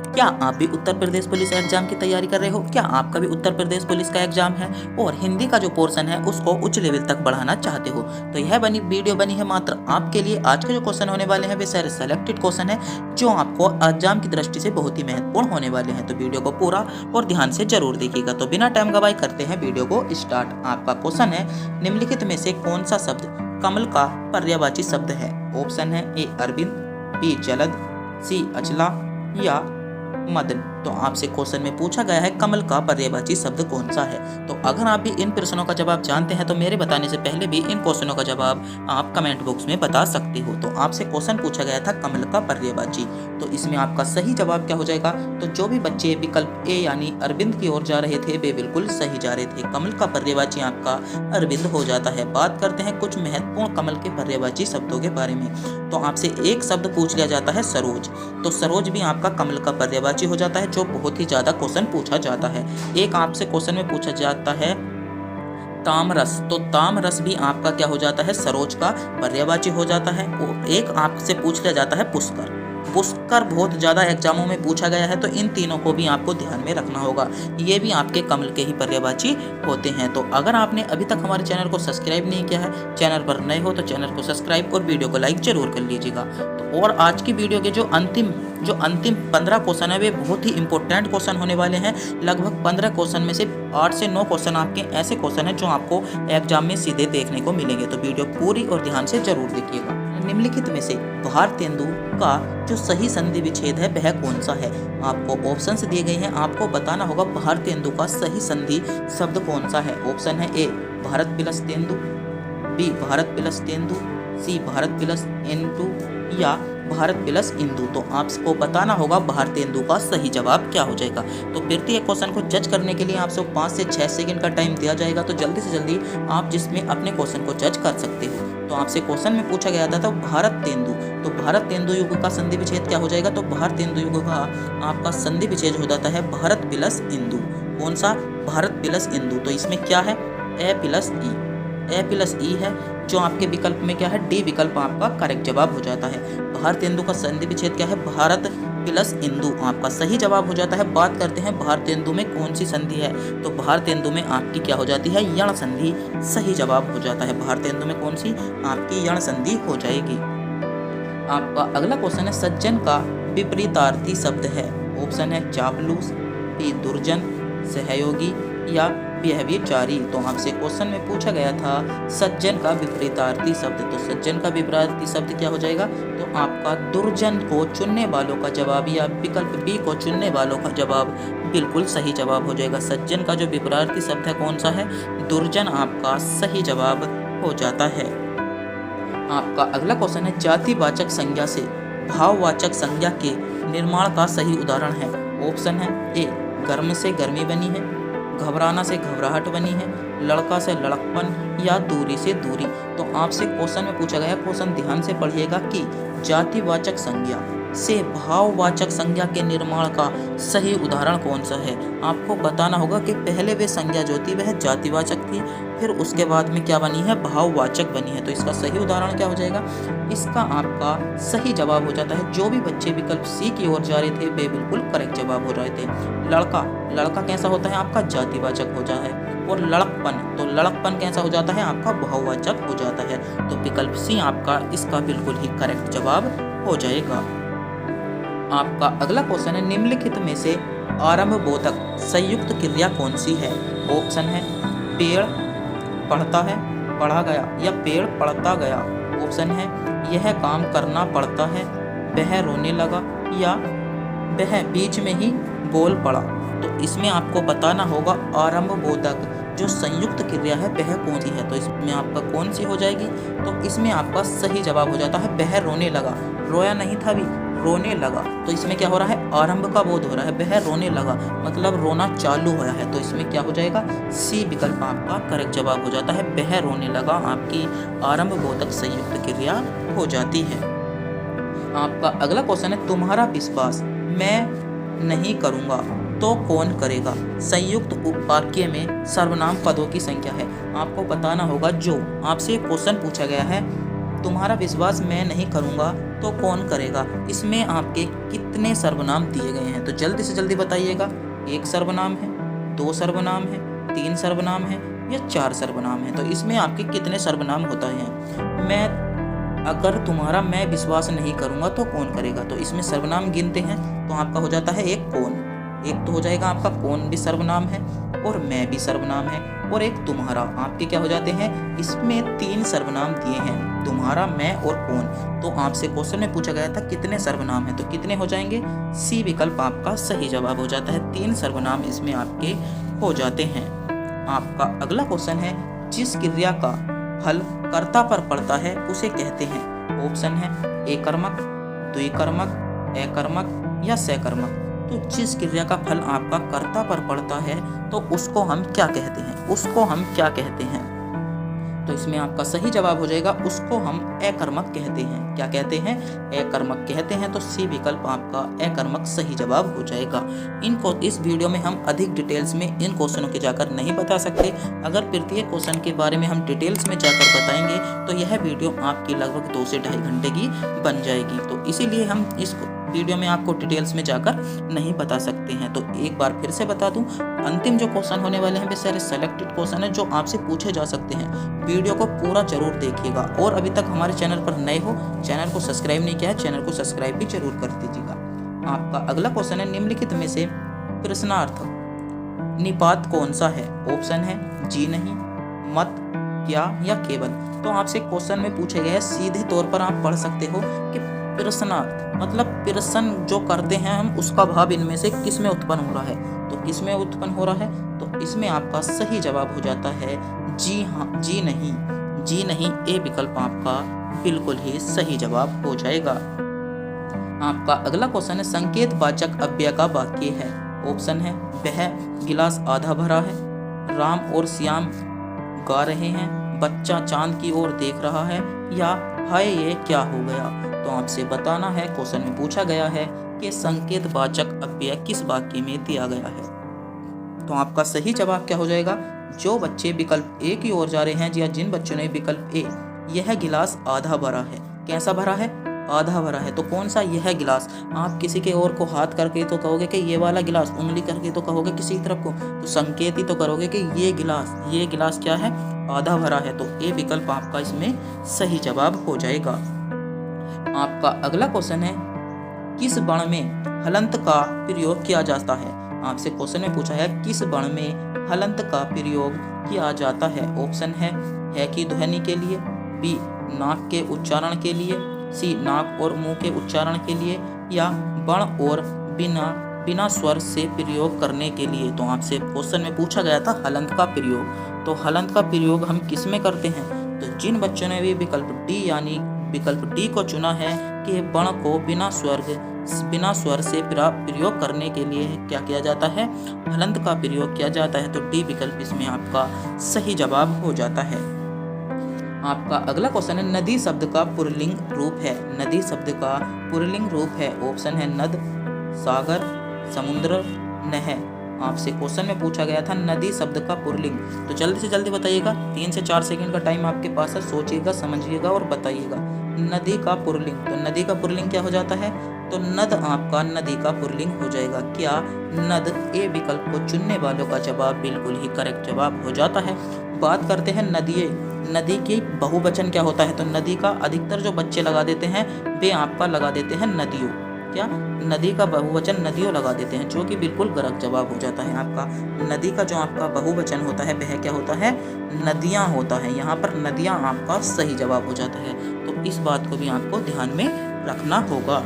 क्या आप भी उत्तर प्रदेश पुलिस एग्जाम की तैयारी कर रहे हो? क्या आपका भी उत्तर प्रदेश पुलिस का एग्जाम है और हिंदी का जो पोर्शन है उसको उच्च लेवल तक बढ़ाना चाहते हो? तो यह वीडियो बनी है मात्र आपके लिए। आज के जो क्वेश्चन होने वाले हैं वे सारे सेलेक्टेड क्वेश्चन है जो आपको एग्जाम की दृष्टि से बहुत ही महत्वपूर्ण होने वाले हैं। तो वीडियो को पूरा और ध्यान से जरूर देखिएगा। तो बिना टाइम गवाए करते हैं वीडियो को स्टार्ट। आपका क्वेश्चन है, निम्नलिखित में से कौन सा शब्द कमल का पर्यायवाची शब्द है? ऑप्शन है ए अरविंद, बी जलद, सी अचला या मदन। तो आपसे क्वेश्चन में पूछा गया है कमल का पर्यायवाची शब्द कौन सा है। तो अगर आप भी इन प्रश्नों का जवाब जानते हैं तो मेरे बताने से पहले भी इन क्वेश्चनों का जवाब आप कमेंट बॉक्स में बता सकते हो। तो आपसे क्वेश्चन पूछा गया था कमल का पर्यायवाची, तो इसमें आपका सही जवाब क्या हो जाएगा? तो जो भी बच्चे विकल्प ए यानी अरविंद की ओर जा रहे थे वे बिल्कुल सही जा रहे थे। कमल का पर्यायवाची आपका अरविंद हो जाता है। बात करते हैं कुछ महत्वपूर्ण कमल के पर्यायवाची शब्दों के बारे में। तो आपसे एक शब्द पूछ लिया जाता है सरोज, तो सरोज भी आपका कमल का पर्यायवाची हो जाता है, जो बहुत ही ज्यादा क्वेश्चन पूछा जाता है। एक आपसे क्वेश्चन में पूछा जाता है तामरस, तो तामरस भी आपका क्या हो जाता है? सरोज का पर्यायवाची हो जाता है। और एक आपसे पूछ लिया जाता है पुष्कर, पुष्कर बहुत ज्यादा एग्जामों में पूछा गया है, तो इन तीनों को भी आपको ध्यान में रखना होगा। ये भी आपके कमल के ही पर्यायवाची होते हैं। तो अगर आपने अभी तक हमारे चैनल को सब्सक्राइब नहीं किया है, चैनल पर नए हो तो चैनल को सब्सक्राइब और वीडियो को लाइक जरूर कर लीजिएगा। तो और आज की वीडियो के जो अंतिम 15 क्वेश्चन है वे बहुत ही इंपॉर्टेंट क्वेश्चन होने वाले हैं। लगभग 15 क्वेश्चन में से 8 से 9 क्वेश्चन आपके ऐसे क्वेश्चन हैं जो आपको एग्जाम में सीधे देखने को मिलेंगे। तो वीडियो पूरी और ध्यान से जरूर देखिएगा। निम्नलिखित में से भारतेंदु का जो सही संधि विच्छेद है वह कौन सा है? आपको ऑप्शंस दिए गए हैं, आपको बताना होगा भारतेंदु का सही संधि शब्द कौन सा है। ऑप्शन है ए भारत प्लस तेंदु, बी भारत प्लस तेंदु, सी भारत प्लस इंदु या भारत प्लस इंदु। तो आपको बताना होगा भारतेंदु का सही जवाब क्या हो जाएगा। तो प्रत्येक क्वेश्चन को जज करने के लिए आपसे 5 से 6 सेकंड का टाइम दिया जाएगा, तो जल्दी से जल्दी आप जिसमें अपने क्वेश्चन को जज कर सकते हो। तो आपसे क्वेश्चन में पूछा गया था भारत तेंदु, तो भारत तेंदु युग का संधि विच्छेद क्या हो जाएगा? तो भारत तेंदु युग का आपका संधि विच्छेद हो जाता है भारत प्लस इंदु। कौन सा? भारत प्लस इंदु। तो इसमें क्या है? ए प्लस ई है, जो आपके विकल्प में क्या है? डी विकल्प आपका करेक्ट जवाब हो जाता है। भारतेंदु का संधि विच्छेद क्या है? भारत प्लस इंदु आपका सही जवाब हो जाता है। बात करते हैं भारतेंदु में कौन सी संधि है, तो भारतेंदु में आपकी क्या हो जाती है? यण संधि सही जवाब हो जाता है। भारतेंदु में कौन सी आपकी यण संधि हो जाएगी। आपका अगला क्वेश्चन है सज्जन का विपरीतार्थी शब्द है। ऑप्शन है चापलूस, बी दुर्जन, सहयोगी या व्यभिचारी। तो आपसे क्वेश्चन में पूछा गया था सज्जन का विपरीतार्थी शब्द, तो सज्जन का विपरीतार्थी शब्द क्या हो जाएगा? तो आपका दुर्जन को चुनने वालों का जवाब या विकल्प बी को चुनने वालों का जवाब बिल्कुल सही जवाब हो जाएगा। सज्जन का जो विपरीतार्थी शब्द है कौन सा है? दुर्जन आपका सही जवाब हो जाता है। आपका अगला क्वेश्चन है जातिवाचक संज्ञा से भाववाचक संज्ञा के निर्माण का सही उदाहरण है। ऑप्शन है ए गर्म से गर्मी बनी है, घबराना से घबराहट बनी है, लड़का से लड़कपन या दूरी से दूरी। तो आपसे क्वेश्चन में पूछा गया, क्वेश्चन ध्यान से पढ़िएगा कि जातिवाचक संज्ञा से भाववाचक संज्ञा के निर्माण का सही उदाहरण कौन सा है। आपको बताना होगा कि पहले वे संज्ञा जो थी वह जातिवाचक थी, फिर उसके बाद में क्या बनी है? भाववाचक बनी है। तो इसका सही उदाहरण क्या हो जाएगा? इसका आपका सही जवाब हो जाता है, जो भी बच्चे विकल्प सी की ओर जा रहे थे वे बिल्कुल करेक्ट जवाब हो रहे थे। लड़का कैसा होता है? आपका जातिवाचक हो जाता है। और लड़कपन, तो लड़कपन कैसा हो जाता है? आपका भाववाचक हो जाता है। तो विकल्प सी आपका इसका बिल्कुल ही करेक्ट जवाब हो जाएगा। आपका अगला क्वेश्चन है निम्नलिखित में से आरंभ बोधक संयुक्त क्रिया कौन सी है। ऑप्शन है पेड़ पढ़ता है पढ़ा गया या पेड़ पढ़ता गया। ऑप्शन है यह काम करना पड़ता है, वह रोने लगा या वह बीच में ही बोल पड़ा। तो इसमें आपको बताना होगा आरंभ बोधक जो संयुक्त क्रिया है वह कौन सी है। तो इसमें आपका कौन सी हो जाएगी? तो इसमें आपका सही जवाब हो जाता है वह रोने लगा। रोया नहीं था भी, रोने लगा। तो इसमें क्या हो रहा है? आरंभ का बोध हो रहा है, वह रोने लगा मतलब रोना चालू हुआ है। तो इसमें क्या हो जाएगा? सी विकल्प आपका करेक्ट जवाब हो जाता है, वह रोने लगा आपकी आरंभ बोधक संयुक्त क्रिया हो जाती है। आपका अगला क्वेश्चन है तुम्हारा विश्वास मैं नहीं करूँगा तो कौन करेगा। संयुक्त वाक्य में सर्वनाम पदों की संख्या है। आपको बताना होगा, जो आपसे क्वेश्चन पूछा गया है तुम्हारा विश्वास मैं नहीं करूँगा तो कौन करेगा। इसमें आपके कितने सर्वनाम दिए गए हैं, तो जल्दी से जल्दी बताइएगा। 1 सर्वनाम है, 2 सर्वनाम है, 3 सर्वनाम है या 4 सर्वनाम है। तो इसमें आपके कितने सर्वनाम होता है। अगर तुम्हारा मैं विश्वास नहीं करूँगा तो कौन करेगा, तो इसमें सर्वनाम गिनते हैं तो आपका हो जाता है एक कौन, एक तो हो जाएगा आपका कौन भी सर्वनाम है और मैं भी सर्वनाम है, और एक तुम्हारा। आपके क्या हो जाते हैं, इसमें 3 सर्वनाम दिए हैं, तुम्हारा, मैं और कौन। तो आपसे क्वेश्चन में पूछा गया था कितने सर्वनाम है, तो कितने हो जाएंगे, सी विकल्प आपका सही जवाब हो जाता है। 3 सर्वनाम इसमें आपके हो जाते हैं। आपका अगला क्वेश्चन है, जिस क्रिया का फल कर्ता पर पड़ता है उसे कहते हैं। ऑप्शन है एकर्मक, द्विकर्मक, अकर्मक या सकर्मक। तो जिस क्रिया का फल आपका कर्ता पर पड़ता है तो उसको हम क्या कहते हैं, उसको हम क्या कहते हैं। तो इसमें आपका सही जवाब हो जाएगा, उसको हम अकर्मक कहते हैं। क्या कहते हैं, अकर्मक कहते हैं। तो सी विकल्प आपका अकर्मक सही जवाब हो जाएगा। इनको इस वीडियो में हम अधिक डिटेल्स में इन क्वेश्चनों के जाकर नहीं बता सकते। अगर प्रत्येक क्वेश्चन के बारे में हम डिटेल्स में जाकर बताएंगे तो यह वीडियो आपकी लगभग 2 से 2.5 घंटे की बन जाएगी। तो इसीलिए हम इस वीडियो में आपको डिटेल्स में जाकर नहीं बता सकते हैं। तो एक बार फिर से बता दूं, अंतिम जो क्वेश्चन होने वाले हैं वे सारे सेलेक्टेड क्वेश्चन है जो आपसे पूछे जा सकते हैं। वीडियो को पूरा जरूर देखिएगा, और अभी तक हमारे चैनल पर नए हो, चैनल को सब्सक्राइब नहीं किया है, चैनल को सब्सक्राइब भी जरूर कर दीजिएगा। आपका अगला क्वेश्चन है, निम्नलिखित में से प्रश्नार्थ निपात कौन सा है। ऑप्शन है जी नहीं, मत, क्या या केवल। तो आपसे क्वेश्चन में पूछे गए हैं, सीधे तौर पर आप पढ़ सकते हो कि प्रश्नार्थ मतलब प्रश्न जो करते हैं हम, उसका भाव इनमें से किस में उत्पन्न हो रहा है। तो किस में उत्पन्न हो रहा है, तो इसमें आपका सही जवाब हो जाता है जी हाँ, जी नहीं। जी नहीं ए विकल्प आपका बिल्कुल ही सही जवाब हो जाएगा। आपका अगला क्वेश्चन है, संकेतवाचक अव्यय का वाक्य है। ऑप्शन है वह गिलास आधा भरा है, राम और श्याम गा रहे हैं, बच्चा चांद की ओर देख रहा है, या हाय ये क्या हो गया। तो आपसे बताना है, क्वेश्चन में पूछा गया है कि संकेतवाचक अव्यय किस वाक्य में दिया गया है। तो आपका सही जवाब क्या हो जाएगा, जो बच्चे विकल्प ए की ओर जा रहे हैं, या जिन बच्चों ने विकल्प ए, यह गिलास आधा भरा है। कैसा भरा है, आधा भरा है। तो कौन सा यह गिलास, आप किसी के ओर को हाथ करके तो कहोगे कि ये वाला गिलास, उंगली करके तो कहोगे किसी तरफ को, तो संकेत ही तो करोगे कि ये गिलास क्या है, आधा भरा है। तो ए विकल्प आपका इसमें सही जवाब हो जाएगा। आपका अगला क्वेश्चन है, किस वर्ण में हलंत का प्रयोग किया जाता है। आपसे क्वेश्चन में पूछा है, किस वर्ण में हलंत का प्रयोग किया जाता है। ऑप्शन है की ध्वनि के लिए, बी नाक के उच्चारण के लिए, सी नाक और मुंह के उच्चारण के लिए, या वर्ण और बिना स्वर से प्रयोग करने के लिए। तो आपसे क्वेश्चन में पूछा गया था हलंत का प्रयोग। तो हलंत का प्रयोग हम किस में करते हैं, तो जिन बच्चों ने भी विकल्प डी यानी विकल्प डी को चुना है कि वर्ण को बिना स्वर से प्रयोग करने के लिए क्या किया जाता है, हलंत का प्रयोग किया जाता है। तो डी विकल्प इसमें आपका सही जवाब हो जाता है। आपका अगला क्वेश्चन है, नदी शब्द का पुल्लिंग रूप है। नदी शब्द का पुल्लिंग रूप है। ऑप्शन है नद, सागर, समुद्र, नहर। आपसे क्वेश्चन में पूछा गया था नदी शब्द का पुल्लिंग। तो जल्दी से जल्दी बताइएगा, 3 से 4 सेकंड का टाइम आपके पास है, सोचिएगा, समझिएगा और बताइएगा। नदी का पुल्लिंग, तो नदी का पुल्लिंग क्या हो जाता है, तो नद आपका नदी का पुल्लिंग हो जाएगा। क्या नद ए विकल्प को चुनने वालों का जवाब बिल्कुल ही करेक्ट जवाब हो जाता है। बात करते हैं नदी की बहुवचन क्या होता है, तो नदी का अधिकतर जो बच्चे लगा देते हैं वे आपका लगा देते हैं नदियों। क्या नदी का बहुवचन नदियों लगा देते हैं, जो कि बिल्कुल गलत जवाब हो जाता है। आपका नदी का जो आपका बहुवचन होता है वह क्या होता है, नदियाँ होता है। यहाँ पर नदियाँ आपका सही जवाब हो जाता है। तो इस बात को भी आपको ध्यान में रखना होगा।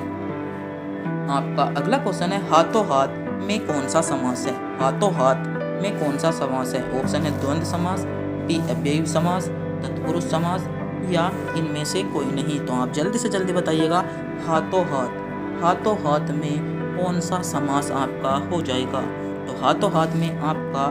आपका अगला क्वेश्चन है, हाथों हाथ में कौन सा समास है। हाथों हाथ में कौन सा समास है। ऑप्शन है द्वंद्व समास, बी अव्ययी समास, तत्पुरुष समास, या इनमें से कोई नहीं। तो आप जल्दी से जल्दी बताइएगा, हाथों हाथ में कौन सा समास आपका हो जाएगा। तो हाथों हाथ में आपका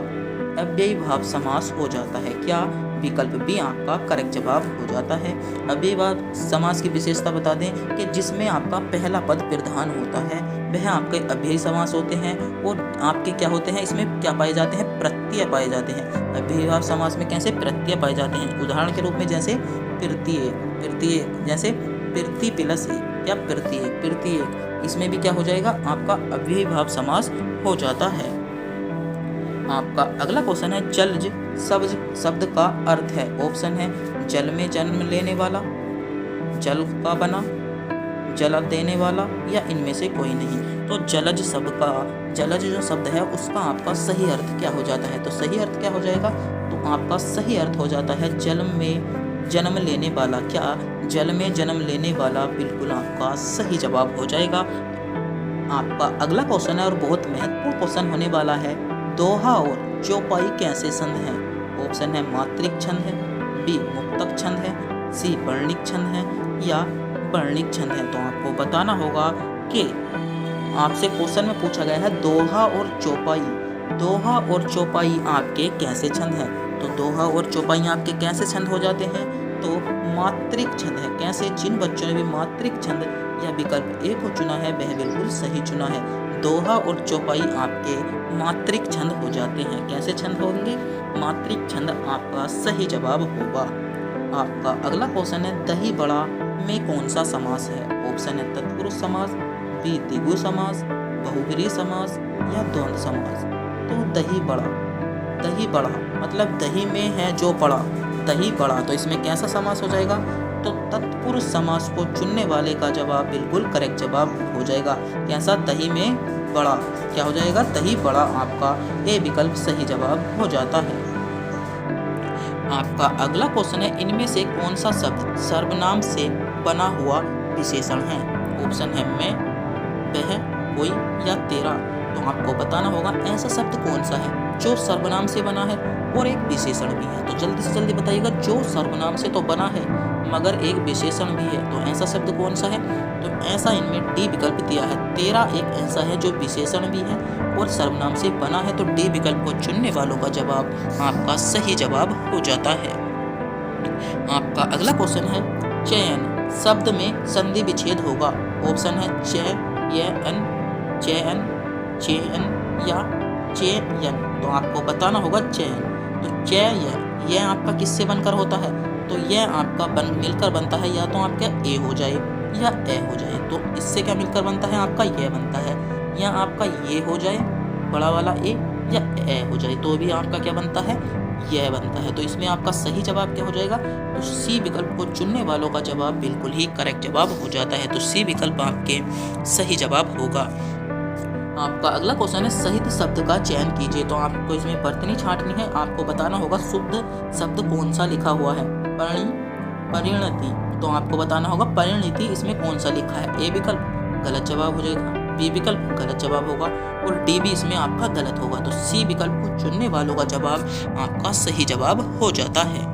अव्ययी भाव समास हो जाता है। क्या विकल्प बी आपका करेक्ट जवाब हो जाता है। अभी बात समास की विशेषता बता दें कि जिसमें आपका पहला पद प्रधान होता है वह आपके अव्ययी समास होते हैं और आपके क्या होते हैं, इसमें क्या पाए जाते हैं, प्रत्यय पाए जाते हैं। अव्ययीभाव समास में कैसे प्रत्यय पाए जाते हैं, उदाहरण के रूप में जैसे प्रत्यय जैसे प्रति प्लस एक या प्रत्येक, इसमें भी क्या हो जाएगा, आपका अव्ययीभाव समास हो जाता है। आपका अगला क्वेश्चन है जलज शब्द का अर्थ है। ऑप्शन है जल में जन्म लेने वाला, जल का बना, जल देने वाला या इनमें से कोई नहीं। तो जलज जो शब्द है उसका आपका सही अर्थ क्या हो जाता है, तो सही अर्थ क्या हो जाएगा, तो आपका सही अर्थ हो जाता है जल में जन्म लेने वाला। क्या जल में जन्म लेने वाला, बिल्कुल आपका सही जवाब हो जाएगा। आपका अगला क्वेश्चन है और बहुत महत्वपूर्ण क्वेश्चन होने वाला है, दोहा और चौपाई कैसे छंद है। ऑप्शन है मात्रिक छंद है, बी मुक्तक छंद है, सी वर्णिक छंद है या वर्णिक छंद है। तो आपको बताना होगा कि आपसे क्वेश्चन में पूछा गया है दोहा और चौपाई आपके कैसे छंद है। तो दोहा और चौपाई आपके कैसे छंद हो जाते हैं, तो मात्रिक छंद है। कैसे, जिन बच्चों ने भी मात्रिक छंद या विकल्प ए को चुना है वह बिल्कुल सही चुना है। दोहा और चौपाई आपके मात्रिक छंद हो जाते हैं। कैसे छंद होंगे, मात्रिक छंद आपका सही जवाब होगा। आपका अगला क्वेश्चन है दही बड़ा में कौन सा समास है। ऑप्शन है तत्पुरुष समास, बी द्विगु समास, बहुब्रीहि समास या द्वंद्व समास। तो दही बड़ा मतलब दही में है जो बड़ा, दही बड़ा, तो इसमें कैसा समास हो जाएगा, तो तत्पुरुष समास को चुनने वाले का जवाब बिल्कुल करेक्ट जवाब हो जाएगा। कैसा, दही में बड़ा, क्या हो जाएगा, दही बड़ा, आपका ए विकल्प सही जवाब हो जाता है। आपका अगला क्वेश्चन है इनमें से कौन सा शब्द सर्वनाम से बना हुआ विशेषण है। ऑप्शन है मैं, वह, कोई या तेरा। तो आपको बताना होगा ऐसा शब्द कौन सा है जो सर्वनाम से बना है और एक विशेषण भी है। तो जल्दी से जल्दी बताइएगा, जो सर्वनाम से तो बना है मगर एक विशेषण भी है, तो ऐसा शब्द कौन सा है। तो ऐसा इनमें डी विकल्प दिया है। तेरा एक ऐसा है जो विशेषण भी है और सर्वनाम से बना है, तो डी विकल्प को चुनने वालों का जवाब आपका सही जवाब हो जाता है। आपका अगला क्वेश्चन है चयन शब्द में संधि विच्छेद होगा। ऑप्शन है चयन, या चयन। तो आपको बताना होगा चयन। तो चयन यह आपका किससे बनकर होता है, तो यह आपका मिलकर बनता है या तो आपका ए हो जाए या ए हो जाए। तो इससे क्या मिलकर बनता है, आपका यह बनता है, या आपका ये हो जाए बड़ा वाला ए या ए हो जाए, तो भी आपका क्या बनता है, यह बनता है। तो इसमें आपका सही जवाब क्या हो जाएगा, तो सी विकल्प को चुनने वालों का जवाब बिल्कुल ही करेक्ट जवाब हो जाता है। तो सी विकल्प आपके सही जवाब होगा। आपका अगला क्वेश्चन है सहित शब्द का चयन कीजिए। तो आपको इसमें बर्तनी छांटनी है। आपको बताना होगा शुद्ध शब्द कौन सा लिखा हुआ है। परिणति, तो आपको बताना होगा परिणति इसमें कौन सा लिखा है। ए विकल्प गलत जवाब हो जाएगा, बी विकल्प गलत जवाब होगा और डी भी इसमें आपका गलत होगा। तो सी विकल्प को चुनने वालों का जवाब आपका सही जवाब हो जाता है।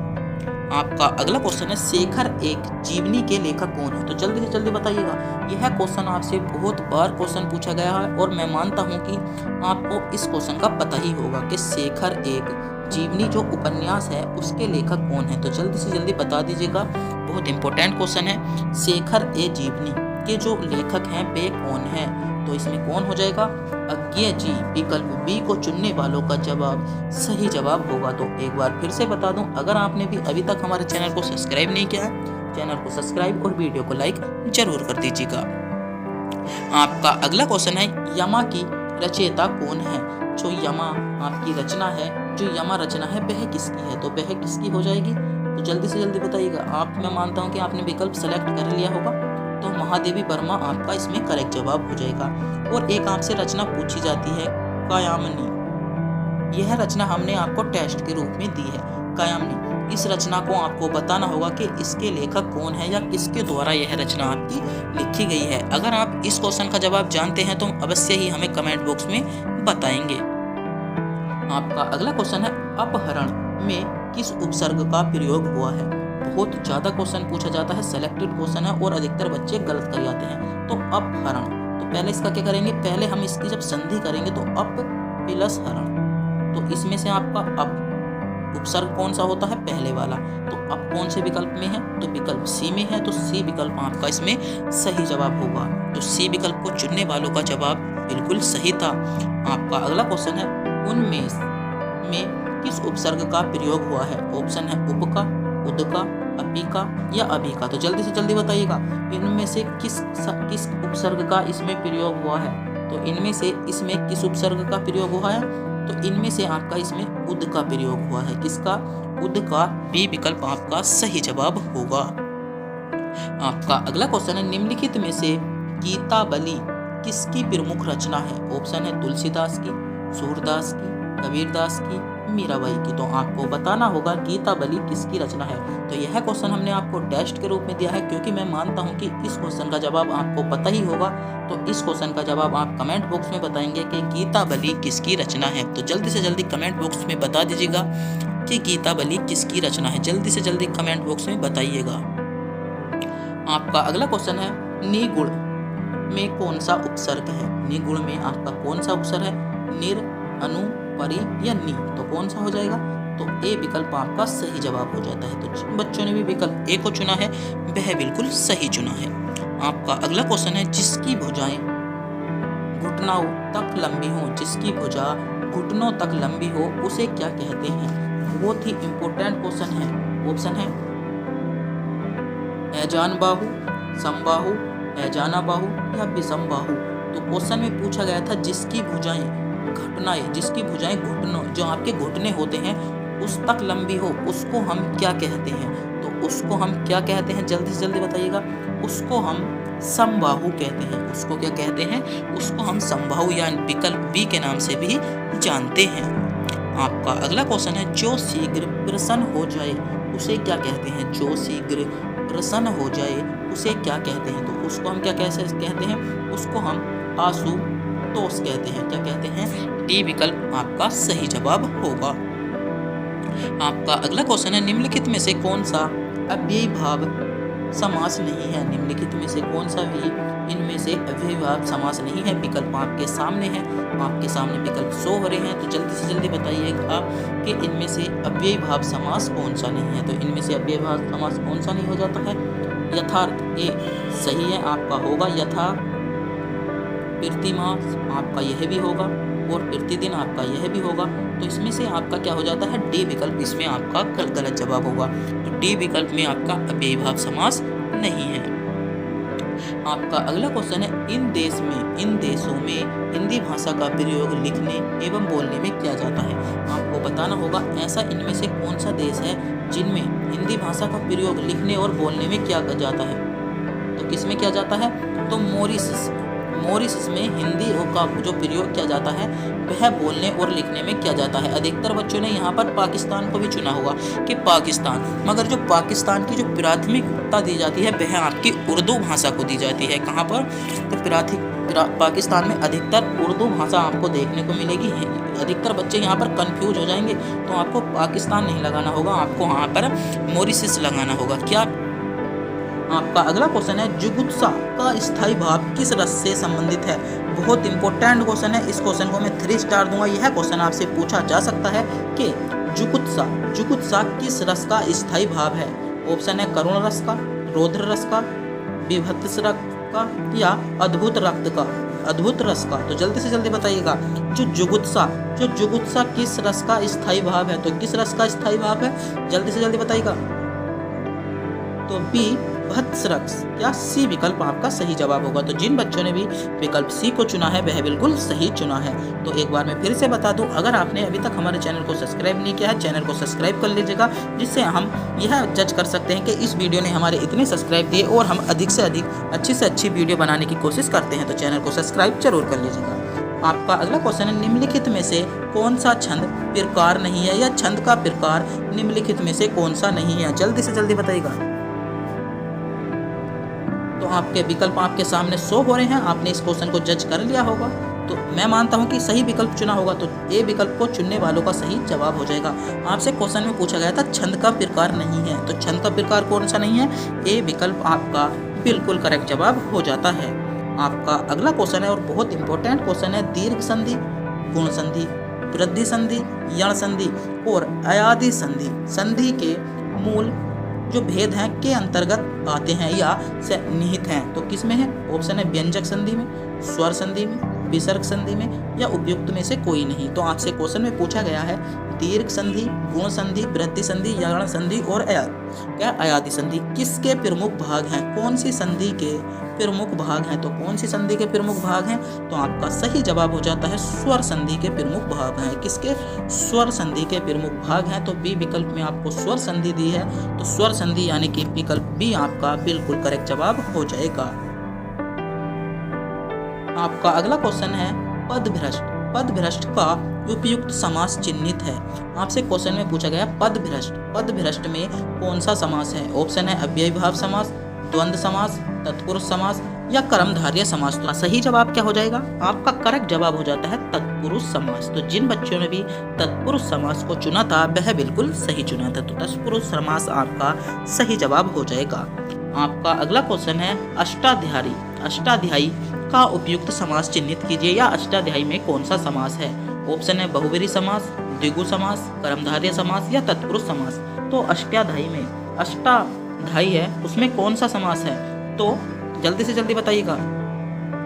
आपका अगला क्वेश्चन है शेखर एक जीवनी के लेखक कौन है। तो जल्दी से जल्दी बताइएगा। यह क्वेश्चन आपसे बहुत बार क्वेश्चन पूछा गया है और मैं मानता हूं कि आपको इस क्वेश्चन का पता ही होगा कि शेखर एक जीवनी जो उपन्यास है उसके लेखक कौन है। तो जल्दी से जल्दी बता दीजिएगा, बहुत इंपॉर्टेंट क्वेश्चन है। शेखर ए जीवनी के जो लेखक हैं वे कौन है, तो इसमें कौन हो जाएगा, अज्ञेय जी। विकल्प बी को चुनने वालों का जवाब सही जवाब होगा। तो एक बार फिर से बता दूं, अगर आपने भी अभी तक हमारे चैनल को सब्सक्राइब नहीं किया है, चैनल को सब्सक्राइब और वीडियो को लाइक जरूर कर दीजिएगा। आपका अगला क्वेश्चन है यमा की रचयिता कौन है। जो यमा आपकी रचना है, जो यमा रचना है वह किसकी है, तो वह किसकी हो जाएगी। तो जल्दी से जल्दी बताइएगा। मैं मानता हूँ कि आपने विकल्प सेलेक्ट कर लिया होगा, तो महादेवी वर्मा आपका इसमें करेक्ट जवाब हो जाएगा। और एक आपसे रचना पूछी जाती है कायामनी। यह रचना हमने आपको टेस्ट के रूप में दी है, कायामनी। इस रचना को आपको बताना होगा कि इसके लेखक कौन है या किसके द्वारा यह रचना आपकी लिखी गई है। अगर आप इस क्वेश्चन का जवाब जानते हैं तो अवश्य ही हमें कमेंट बॉक्स में बताएंगे। आपका अगला क्वेश्चन है अपहरण में किस उपसर्ग का प्रयोग हुआ है। बहुत ज़्यादा क्वेश्चन पूछा जाता है, सेलेक्टेड क्वेश्चन है और अधिकतर बच्चे गलत कर जाते हैं। तो अपहरण, तो पहले इसका क्या करेंगे, पहले हम इसकी जब संधि करेंगे तो अप प्लस हरण। तो इसमें से आपका अप उपसर्ग कौन सा होता है, पहले वाला। तो अब कौन से विकल्प में है, तो विकल्प सी में है। तो सी विकल्प आपका इसमें सही जवाब होगा। तो सी विकल्प को चुनने वालों का जवाब बिल्कुल सही था। आपका अगला क्वेश्चन है, उनमें में किस उपसर्ग का प्रयोग हुआ है। ऑप्शन है उप का, उद का, अपी का या अभी का। तो जल्दी से जल्दी बताइएगा, इनमें से किस उपसर्ग का इसमें प्रयोग हुआ है। तो इनमें से इसमें किस उपसर्ग का प्रयोग हुआ है, तो इनमें से आपका इसमें उद का प्रयोग हुआ है। किसका, उद का। बी विकल्प आपका सही जवाब होगा। आपका अगला क्वेश्चन है, निम्नलिखित में से गीतावली किसकी प्रमुख रचना है। ऑप्शन है तुलसीदास की, सूरदास की, कबीरदास की, मीराबाई की। तो आपको बताना होगा गीतावली किसकी रचना है। तो यह क्वेश्चन हमने आपको टेस्ट के रूप में दिया है, क्योंकि मैं मानता हूं कि इस क्वेश्चन का जवाब आपको पता ही होगा। तो इस क्वेश्चन का जवाब आप कमेंट बॉक्स में बताएंगे कि गीतावली किसकी रचना है। तो जल्दी से जल्दी कमेंट बॉक्स में बता दीजिएगा कि गीतावली किसकी रचना है। जल्दी से जल्दी कमेंट बॉक्स में बताइएगा। आपका अगला क्वेश्चन है, निगुण में कौन सा उपसर्ग है। निगुण में आपका कौन सा उपसर्ग है, निर, अनु, परि या नी। तो कौन सा हो जाएगा, तो ए विकल्प आपका सही जवाब हो जाता है। तो जिन बच्चों ने भी विकल्प ए को चुना है वह बिल्कुल सही चुना है। आपका अगला क्वेश्चन है, जिसकी भुजाएं घुटनों तक लंबी हो, जिसकी भुजा घुटनों तक लंबी हो उसे क्या कहते हैं। बहुत ही इंपॉर्टेंट क्वेश्चन है। ऑप्शन है ऐजान बाहु, समबाहु, ऐजाना बाहु या विषम बाहु। तो क्वेश्चन में पूछा गया था जिसकी भुजाएं घुटनाएं, जिसकी भुजाएं घुटनों, जो आपके घुटने होते हैं उस तक लंबी हो, उसको हम क्या कहते हैं। तो उसको हम क्या कहते हैं, जल्दी से जल्दी बताइएगा। उसको हम समबाहु कहते हैं। उसको क्या कहते हैं, उसको हम समबाहु या विकल्प बी के नाम से भी जानते हैं। आपका अगला क्वेश्चन है, जो शीघ्र प्रसन्न हो जाए उसे क्या कहते हैं। जो शीघ्र प्रसन्न हो जाए उसे क्या कहते हैं। तो उसको हम क्या कैसे कहते हैं, उसको हम आंसू तोष कहते हैं। क्या कहते हैं, डी विकल्प आपका सही जवाब होगा। आपका अगला क्वेश्चन है, निम्नलिखित में से कौन सा अव्ययी भाव समास नहीं है। निम्नलिखित में से कौन सा भी इनमें से अव्ययी भाव समास नहीं है। विकल्प आपके सामने है, आपके सामने विकल्प शो हो रहे हैं। तो जल्दी से जल्दी बताइएगा कि इनमें से अव्ययी भाव समास कौन सा नहीं है। तो इनमें से अव्ययी भाव समास कौन सा नहीं हो जाता है। यथार्थ ये सही है, आपका होगा यथा। प्रतिमास आपका यह भी होगा और प्रतिदिन आपका यह भी होगा। तो इसमें से आपका क्या हो जाता है, डी विकल्प इसमें आपका गलत जवाब होगा। तो डी विकल्प में आपका अव्ययी भाव समास नहीं है। आपका अगला क्वेश्चन है, इन देशों में हिंदी भाषा का प्रयोग लिखने एवं बोलने में किया जाता है। आपको बताना होगा ऐसा इनमें से कौन सा देश है जिनमें हिंदी भाषा का प्रयोग लिखने और बोलने में किया जाता है। तो किसमें किया जाता है, तो मॉरिशस में हिंदी का जो प्रयोग किया जाता है वह बोलने और लिखने में किया जाता है। अधिकतर बच्चों ने यहाँ पर पाकिस्तान को भी चुना होगा कि पाकिस्तान, मगर जो पाकिस्तान की जो प्राथमिकता दी जाती है वह आपकी उर्दू भाषा को दी जाती है। कहाँ पर, तो पाकिस्तान में अधिकतर उर्दू भाषा आपको देखने को मिलेगी। अधिकतर बच्चे यहाँ पर कंफ्यूज हो जाएंगे, तो आपको पाकिस्तान नहीं लगाना होगा, आपको यहाँ पर मॉरिशस लगाना होगा। क्या आपका अगला क्वेश्चन है, जुगुत्सा का स्थायी भाव किस रस से संबंधित है। बहुत इंपॉर्टेंट क्वेश्चन है, इस क्वेश्चन को मैं 3 स्टार दूंगा। यह क्वेश्चन आपसे पूछा जा सकता है कि जुगुत्सा किस रस का स्थायी भाव है। ऑप्शन है करुण रस का, रौद्र रस का, विभत्स रस का या अद्भुत रस का। तो जल्दी से जल्दी बताइएगा, जो जुगुत्सा किस रस का स्थायी भाव है। तो किस रस का स्थायी भाव है, जल्दी से जल्दी बताइएगा। तो बी भत्स रस या सी विकल्प आपका सही जवाब होगा। तो जिन बच्चों ने भी विकल्प सी को चुना है वह बिल्कुल सही चुना है। तो एक बार मैं फिर से बता दूं, अगर आपने अभी तक हमारे चैनल को सब्सक्राइब नहीं किया है, चैनल को सब्सक्राइब कर लीजिएगा, जिससे हम यह जज कर सकते हैं कि इस वीडियो ने हमारे इतने सब्सक्राइब दिए और हम अधिक से अधिक अच्छी से अच्छी वीडियो बनाने की कोशिश करते हैं। तो चैनल को सब्सक्राइब जरूर कर लीजिएगा। आपका अगला क्वेश्चन है, निम्नलिखित में से कौन सा छंद प्रकार नहीं है, या छंद का प्रकार निम्नलिखित में से कौन सा नहीं है। जल्दी से जल्दी बताइएगा। तो आपके विकल्प आपके सामने शो हो रहे हैं, आपने इस क्वेश्चन को जज कर लिया होगा। तो मैं मानता हूं कि सही विकल्प चुना होगा, तो ए विकल्प को चुनने वालों का सही जवाब हो जाएगा। आपसे क्वेश्चन में पूछा गया था छंद का प्रकार नहीं है, तो छंद का प्रकार कौन सा नहीं है, ए विकल्प आपका बिल्कुल करेक्ट जवाब हो जाता है। आपका अगला क्वेश्चन है और बहुत इंपॉर्टेंट क्वेश्चन है, दीर्घ संधि, गुण संधि वृद्धि संधि, यण संधि और अयादि संधि संधि के मूल जो भेद हैं के अंतर्गत आते हैं या से निहित हैं। तो किस में है? ऑप्शन है व्यंजक संधि में, स्वर संधि में, विसर्ग संधि में या उपयुक्त में से कोई नहीं। तो आपसे क्वेश्चन में पूछा गया है दीर्घ संधि, गुण संधि, वृद्धि संधि, यण संधि और अयादि संधि किसके प्रमुख भाग हैं? कौन सी संधि के प्रमुख भाग हैं? तो कौन सी संधि के प्रमुख भाग हैं? तो आपका सही जवाब हो जाता है स्वर संधि के प्रमुख भाग हैं। किसके? स्वर संधि के प्रमुख भाग हैं। तो बी विकल्प में आपको स्वर संधि दी है, तो स्वर संधि यानी कि विकल्प बी आपका बिल्कुल करेक्ट जवाब हो जाएगा। आपका अगला क्वेश्चन है पदभ्रष्ट। पदभ्रष्ट का उपयुक्त समास चिन्हित है। आपसे क्वेश्चन में पूछा गया पदभ्रष्ट। पदभ्रष्ट में कौन सा समास है? ऑप्शन है अव्ययीभाव समास, द्वंद्व समास, तत्पुरुष समास या कर्मधारय समास। तो सही जवाब क्या हो जाएगा? आपका करेक्ट जवाब हो जाता है तत्पुरुष समास। तो जिन बच्चों ने भी तत्पुरुष समास को चुना था वह बिल्कुल सही चुना था। तो तत्पुरुष समास आपका सही जवाब हो जाएगा। आपका अगला क्वेश्चन है अष्टाध्यायी। अष्टाध्यायी का उपयुक्त समास चिन्हित कीजिए या अष्टाध्यायी में कौन सा समास है? ऑप्शन है बहुब्रीहि समास, द्विगु समास, कर्मधारय समास या तत्पुरुष समास। तो अष्टाध्यायी में अष्टाध्यायी है उसमें कौन सा समास है? तो जल्दी से जल्दी बताइएगा।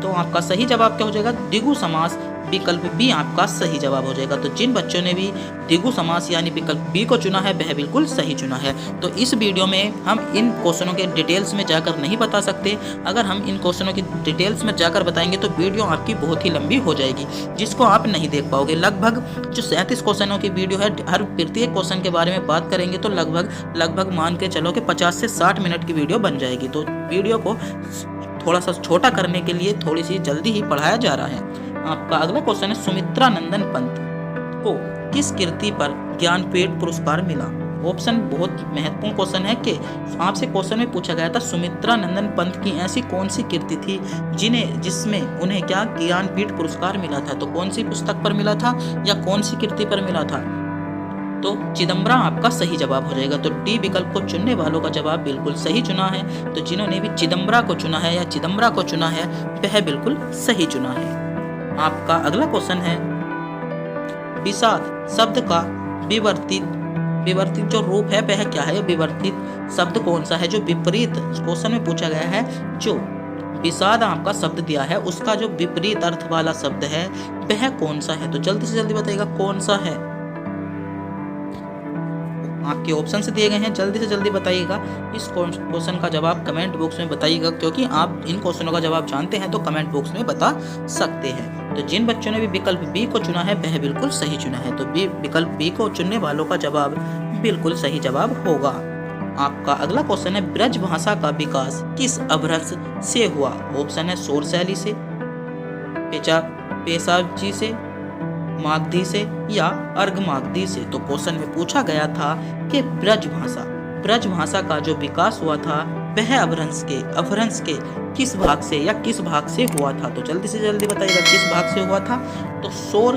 तो आपका सही जवाब क्या हो जाएगा? द्विगु समास विकल्प बी आपका सही जवाब हो जाएगा। तो जिन बच्चों ने भी द्विगु समास यानी विकल्प बी को चुना है वह बिल्कुल सही चुना है। तो इस वीडियो में हम इन क्वेश्चनों के डिटेल्स में जाकर नहीं बता सकते। अगर हम इन क्वेश्चनों की डिटेल्स में जाकर बताएंगे तो वीडियो आपकी बहुत ही लंबी हो जाएगी जिसको आप नहीं देख पाओगे। लगभग जो 37 क्वेश्चनों की वीडियो है, हर प्रत्येक क्वेश्चन के बारे में बात करेंगे तो लगभग मान के चलो कि 50 से 60 मिनट की वीडियो बन जाएगी। तो वीडियो को थोड़ा सा छोटा करने के लिए थोड़ी सी जल्दी ही पढ़ाया जा रहा है। आपका अगला क्वेश्चन है सुमित्रा नंदन पंत को किस कृति पर ज्ञानपीठ पुरस्कार मिला? ऑप्शन बहुत महत्वपूर्ण क्वेश्चन है कि आपसे क्वेश्चन में पूछा गया था सुमित्रा नंदन पंत की ऐसी कौन सी कृति थी जिसमें उन्हें क्या ज्ञानपीठ पुरस्कार मिला था? तो कौन सी पुस्तक पर मिला था या कौन सी कृति पर मिला था? तो चिदम्बरा आपका सही जवाब हो जाएगा। तो डी विकल्प को चुनने वालों का जवाब बिल्कुल सही चुना है। तो जिन्होंने भी चिदम्बरा को चुना है या चिदम्बरा को चुना है वह बिल्कुल सही चुना है। आपका अगला क्वेश्चन है विषाद शब्द का विवर्तित जो रूप है वह क्या है? विवर्तित शब्द कौन सा है? जो विपरीत क्वेश्चन में पूछा गया है, जो विषाद आपका शब्द दिया है उसका जो विपरीत अर्थ वाला शब्द है वह कौन सा है? तो जल्दी से जल्दी बताइएगा कौन सा है। आपके ऑप्शन से दिए गए हैं, जल्दी से जल्दी बताइएगा। इस क्वेश्चन का जवाब कमेंट बॉक्स में बताइएगा क्योंकि आप इन क्वेश्चनों का जवाब जानते हैं तो कमेंट बॉक्स में बता सकते हैं। तो जिन बच्चों ने भी विकल्प बी को चुना है वह बिल्कुल सही चुना है। तो विकल्प बी को चुनने वालों का जवाब बिल्कुल सही जवाब होगा। आपका अगला क्वेश्चन है ब्रज भाषा का विकास किस अपभ्रंश से हुआ? ऑप्शन है शौर शैली से, पेशावजी से, मागधी से या अर्घ मागधी से। तो क्वेश्चन में पूछा गया था कि ब्रज भाषा का जो विकास हुआ था वह अपभ्रंश के किस भाग से या किस भाग से हुआ था? तो जल्दी से जल्दी बताइएगा किस भाग से हुआ था। तो शौर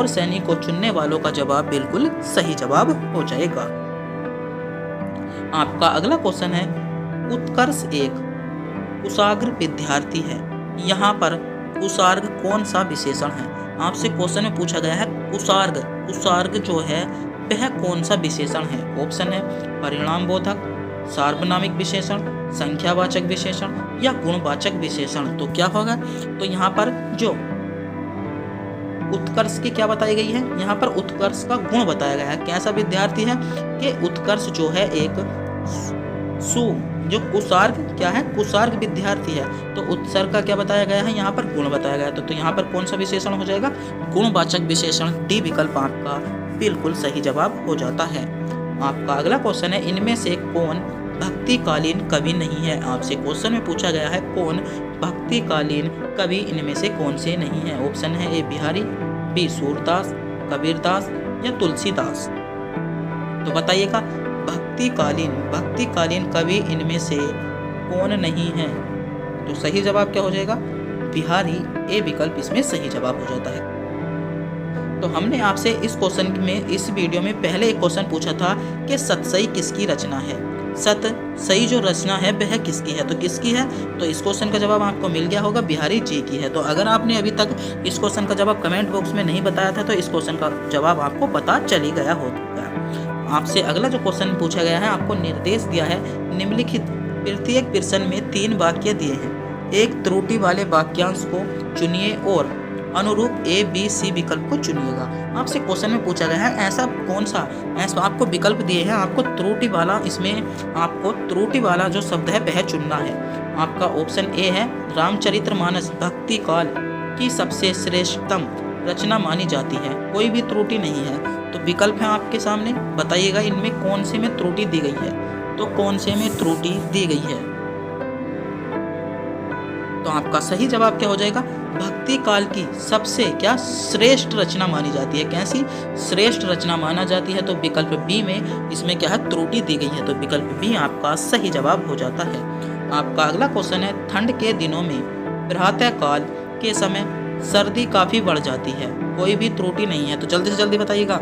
शैली को चुनने वालों का जवाब बिल्कुल सही जवाब हो जाएगा। आपका अगला क्वेश्चन है उत्कर्ष एक कुशाग्र विद्यार्थी है। यहाँ पर कुशाग्र कौन सा विशेषण है? आपसे क्वेश्चन में पूछा गया है कुशाग्र जो है वह कौन सा विशेषण है? ऑप्शन है परिणाम बोधक, सार्वनामिक विशेषण, संख्यावाचक विशेषण या गुणवाचक विशेषण। तो क्या होगा? तो यहाँ पर जो उत्कर्ष की क्या बताई गई है? यहाँ पर उत्कर्ष का गुण बताया गया है। कैसा विद्यार्थी है कि उत्कर्ष जो है एक जो कुशार्ग क्या है? कुशार्ग विद्यार्थी है। तो उत्सर्ग का क्या बताया गया है? यहाँ पर गुण बताया गया है। तो यहाँ पर कौन सा विशेषण हो जाएगा? गुणवाचक विशेषण। डी विकल्प आपका बिल्कुल सही जवाब हो जाता है। आपका अगला क्वेश्चन है इनमें से कौन भक्तिकालीन कवि नहीं है? आपसे क्वेश्चन में पूछा गया है कौन भक्तिकालीन कवि इनमें से कौन से नहीं है? ऑप्शन है ए बिहारी, बी सूरदास, कबीरदास या तुलसीदास। तो बताइएगा भक्तिकालीन कवि इनमें से कौन नहीं है? तो सही जवाब क्या हो जाएगा? बिहारी। ए विकल्प इसमें सही जवाब हो जाता है। तो हमने आपसे इस वीडियो में पहले एक क्वेश्चन पूछा था कि सतसई किसकी रचना है? सत सही जो रचना है वह किसकी है, तो किसकी है, तो इस क्वेश्चन का जवाब आपको मिल गया होगा, बिहारी जी की है। तो अगर आपने अभी तक इस क्वेश्चन का जवाब कमेंट बॉक्स में नहीं बताया था तो इस क्वेश्चन का जवाब आपको पता चल ही गया होगा। आपसे अगला जो क्वेश्चन पूछा गया है, आपको निर्देश दिया है निम्नलिखित प्रत्येक प्रश्न में 3 वाक्य दिए हैं, एक त्रुटि वाले वाक्यांश को चुनिए और अनुरूप ए बी सी विकल्प को चुनिएगा। आपसे क्वेश्चन में पूछा गया है ऐसा कौन सा, ऐसा आपको विकल्प दिए हैं, आपको त्रुटि वाला, इसमें आपको त्रुटि वाला जो शब्द है वह चुनना है। आपका ऑप्शन ए है रामचरितमानस भक्ति काल की सबसे श्रेष्ठतम रचना मानी जाती है, कोई भी त्रुटि नहीं है। तो विकल्प है आपके सामने, बताइएगा इनमें कौन से में त्रुटि दी गई है, तो कौन से में त्रुटि दी गई है। तो आपका सही जवाब क्या हो जाएगा, भक्ति काल की सबसे क्या श्रेष्ठ रचना मानी जाती है, कैसी श्रेष्ठ रचना माना जाती है। तो विकल्प बी में इसमें क्या है, त्रुटि दी गई है, तो विकल्प बी आपका सही जवाब हो जाता है। आपका अगला क्वेश्चन है, ठंड के दिनों में प्रातः काल के समय सर्दी काफी बढ़ जाती है, कोई भी त्रुटि नहीं है, तो जल्दी से जल्दी बताइएगा।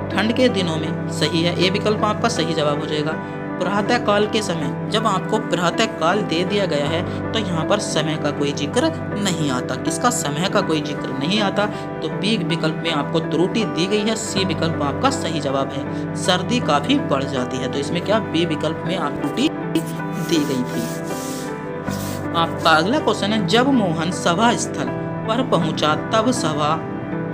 ठंड के दिनों में सही है, ये विकल्प आपका सही जवाब हो जाएगा। प्रातः काल के समय, जब आपको प्रातः काल दे दिया गया है तो यहाँ पर समय का कोई जिक्र नहीं आता, किसका, समय का कोई जिक्र नहीं आता, तो बी विकल्प में आपको त्रुटि दी गई है, सी विकल्प आपका सही जवाब है, सर्दी काफी बढ़ जाती है, तो इसमें क्या बी विकल्प में आप त्रुटि दी गई थी। आपका अगला क्वेश्चन है, जब मोहन सभा स्थल पर पहुंचा तब सभा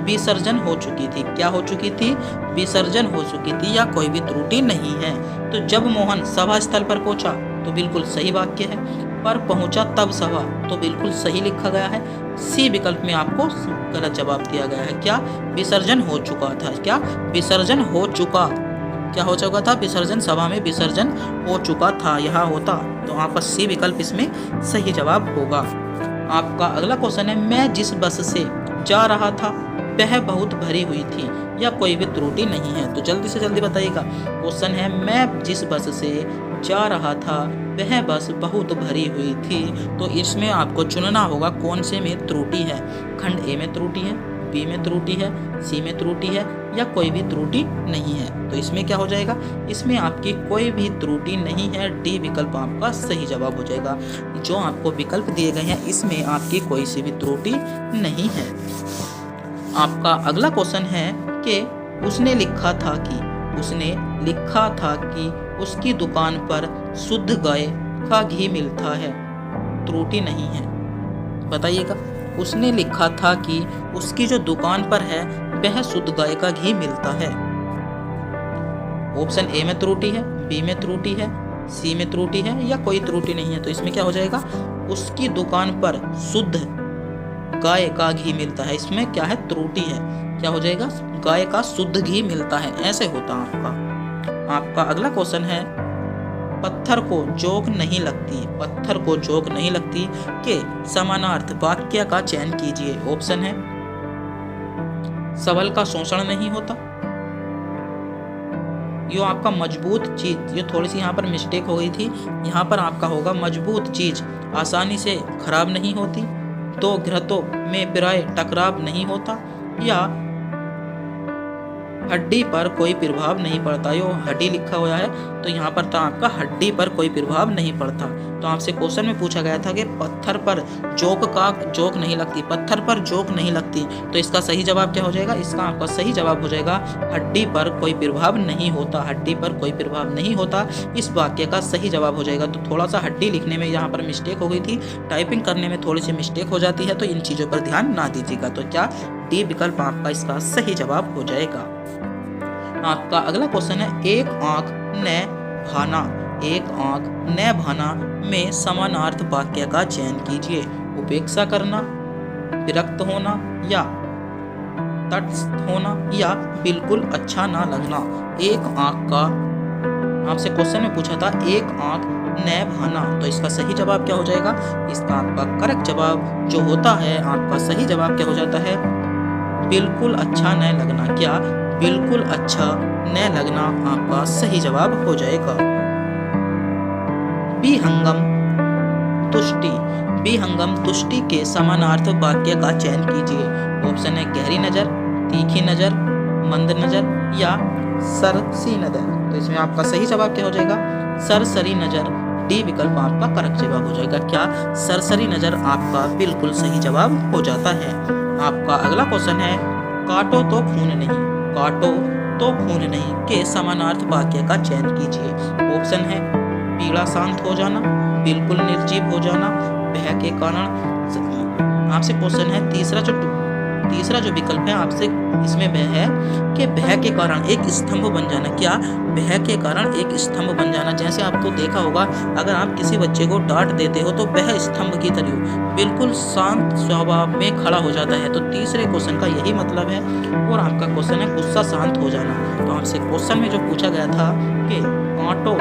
विसर्जन हो चुकी थी, क्या हो चुकी थी, विसर्जन हो चुकी थी, या कोई भी त्रुटि नहीं है। तो जब मोहन सभा स्थल पर पहुंचा तो बिल्कुल सही वाक्य है, पर पहुंचा तब सभा तो बिल्कुल सही लिखा गया है। सी विकल्प में आपको गलत जवाब दिया गया है, क्या, विसर्जन हो चुका था, क्या विसर्जन हो चुका, क्या हो चुका था, विसर्जन, सभा में विसर्जन हो चुका था, यहाँ होता, तो आपका सी विकल्प इसमें सही जवाब होगा। आपका अगला क्वेश्चन है, मैं जिस बस से जा रहा था वह बहुत भरी हुई थी, या कोई भी त्रुटि नहीं है, तो जल्दी से जल्दी बताइएगा। क्वेश्चन है, मैं जिस बस से जा रहा था वह बस बहुत भरी हुई थी, तो इसमें आपको चुनना होगा कौन से में त्रुटि है, खंड ए में त्रुटि है, बी में त्रुटि है, सी में त्रुटि है, या कोई भी त्रुटि नहीं है। तो इसमें क्या हो जाएगा, इसमें आपकी कोई भी त्रुटि नहीं है, डी विकल्प आपका सही जवाब हो जाएगा। जो आपको विकल्प दिए गए हैं इसमें आपकी कोई सी भी त्रुटि नहीं है। आपका अगला क्वेश्चन है कि उसने लिखा था कि उसकी दुकान पर शुद्ध गाय का घी मिलता है, त्रुटि नहीं है, बताइएगा। उसने लिखा था कि उसकी जो दुकान पर है वह शुद्ध गाय का घी मिलता है। ऑप्शन ए में त्रुटि है, बी में त्रुटि है, सी में त्रुटि है, या कोई त्रुटि नहीं है, तो इसमें क्या हो जाएगा, उसकी दुकान पर शुद्ध गाय का घी मिलता है, इसमें क्या है, त्रुटि है, क्या हो जाएगा, गाय का शुद्ध घी मिलता है, ऐसे होता आपका अगला क्वेश्चन है, पत्थर को जोक नहीं लगती के समानार्थ वाक्य का चयन कीजिए। ऑप्शन है, सबल का शोषण नहीं होता, यो आपका मजबूत चीज, ये थोड़ी सी यहाँ पर मिस्टेक हो गई थी, यहाँ पर आपका होगा मजबूत चीज आसानी से खराब नहीं होती, दो घृतों में प्राय टकराव नहीं होता, या हड्डी पर कोई प्रभाव नहीं पड़ता, यो हड्डी लिखा हुआ है तो यहाँ पर था आपका हड्डी पर कोई प्रभाव नहीं पड़ता। तो आपसे क्वेश्चन में पूछा गया था कि पत्थर पर जोक नहीं लगती, पत्थर पर जोक नहीं लगती, तो इसका सही जवाब क्या हो जाएगा, इसका आपका सही जवाब हो जाएगा हड्डी पर कोई प्रभाव नहीं होता, हड्डी पर कोई प्रभाव नहीं होता, इस वाक्य का सही जवाब हो जाएगा। तो थोड़ा सा हड्डी लिखने में यहाँ पर मिस्टेक हो गई थी, टाइपिंग करने में थोड़ी सी मिस्टेक हो जाती है, तो इन चीज़ों पर ध्यान ना दीजिएगा। तो क्या डी विकल्प आपका इसका सही जवाब हो जाएगा। आपका अगला क्वेश्चन है, एक आंख न भाना में समानार्थ वाक्य का चयन कीजिए। उपेक्षा करना, विरक्त होना, या तटस्थ होना, या बिल्कुल अच्छा ना लगना। एक आंख का आपसे क्वेश्चन में पूछा था, एक आंख न भाना, तो इसका सही जवाब क्या हो जाएगा, इसका आपका करेक्ट जवाब जो होता है, आपका सही जवाब क्या हो जाता है, बिल्कुल अच्छा न लगना। क्या बिल्कुल अच्छा न लगना आपका सही जवाब हो जाएगा। विहंगम तुष्टि के समानार्थ वाक्य का चयन कीजिए। ऑप्शन है, गहरी नजर, तीखी नजर, मंद नजर, या सरसी नजर। तो इसमें आपका सही जवाब क्या हो जाएगा, सरसरी नजर। डी विकल्प आपका करेक्ट जवाब हो जाएगा। क्या सरसरी नजर आपका बिल्कुल सही जवाब हो जाता है। आपका अगला क्वेश्चन है काटो तो खून नहीं, काटो तो खून नहीं के समानार्थ वाक्य का चयन कीजिए। ऑप्शन है पीड़ा शांत हो जाना, बिल्कुल निर्जीव हो जाना, भय के कारण। आपसे क्वेश्चन है तीसरा जो विकल्प है आपसे इसमें वह है कि भय के कारण एक स्तंभ बन जाना। क्या भय के कारण एक स्तंभ बन जाना। जैसे आपको देखा होगा अगर आप किसी बच्चे को डांट देते हो तो वह स्तंभ की तरह बिल्कुल शांत स्वभाव में खड़ा हो जाता है। तो तीसरे क्वेश्चन का यही मतलब है। और आपका क्वेश्चन है गुस्सा शांत हो जाना। तो आपसे क्वेश्चन में जो पूछा गया था कि काटो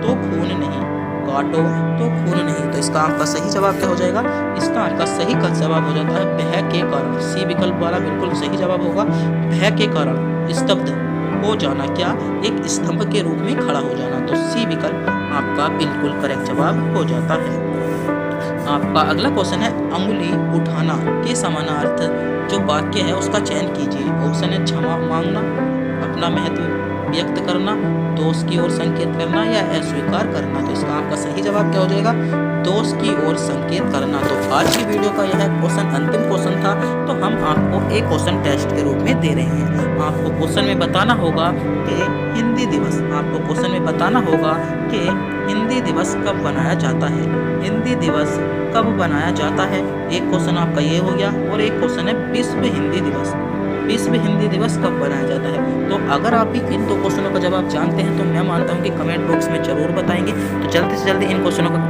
तो खून नहीं, काटो तो खून नहीं, तो इसका आपका सही जवाब क्या हो जाएगा। इसका आपका सही का जवाब हो जाता है भय के कारण। सी विकल्प वाला बिल्कुल सही जवाब होगा। भय के कारण स्तब्ध हो जाना, क्या एक स्तंभ के रूप में खड़ा हो जाना। तो सी विकल्प आपका बिल्कुल करेक्ट जवाब हो जाता है। आपका अगला क्वेश्चन है अंगुली उठाना के समानार्थ जो वाक्य है उसका चयन कीजिए। ऑप्शन है क्षमा मांगना, अपना महत्व व्यक्त करना, दोष की ओर संकेत करना या अस्वीकार करना। तो इसका आपका सही जवाब क्या हो जाएगा। दोष की ओर संकेत करना। तो आज की वीडियो का यह क्वेश्चन अंतिम क्वेश्चन था। तो हम आपको एक क्वेश्चन टेस्ट के रूप में दे रहे हैं। आपको क्वेश्चन में बताना होगा कि हिंदी दिवस, आपको क्वेश्चन में बताना होगा कि हिंदी दिवस कब बनाया जाता है। हिंदी दिवस कब बनाया जाता है। एक क्वेश्चन आपका ये हो गया और एक क्वेश्चन है विश्व हिंदी दिवस, विश्व हिंदी दिवस कब बनाया जाता है। तो अगर आप भी इन दो क्वेश्चनों का जवाब जानते हैं तो मैं मानता हूं कि कमेंट बॉक्स में जरूर बताएंगे। तो जल्दी से जल्दी इन क्वेश्चनों का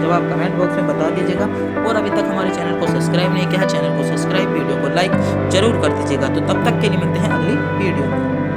जवाब कमेंट बॉक्स में बता दीजिएगा। और अभी तक हमारे चैनल को सब्सक्राइब नहीं किया है, चैनल को सब्सक्राइब, वीडियो को लाइक जरूर कर दीजिएगा। तो तब तक के लिए मिलते हैं अगली वीडियो में।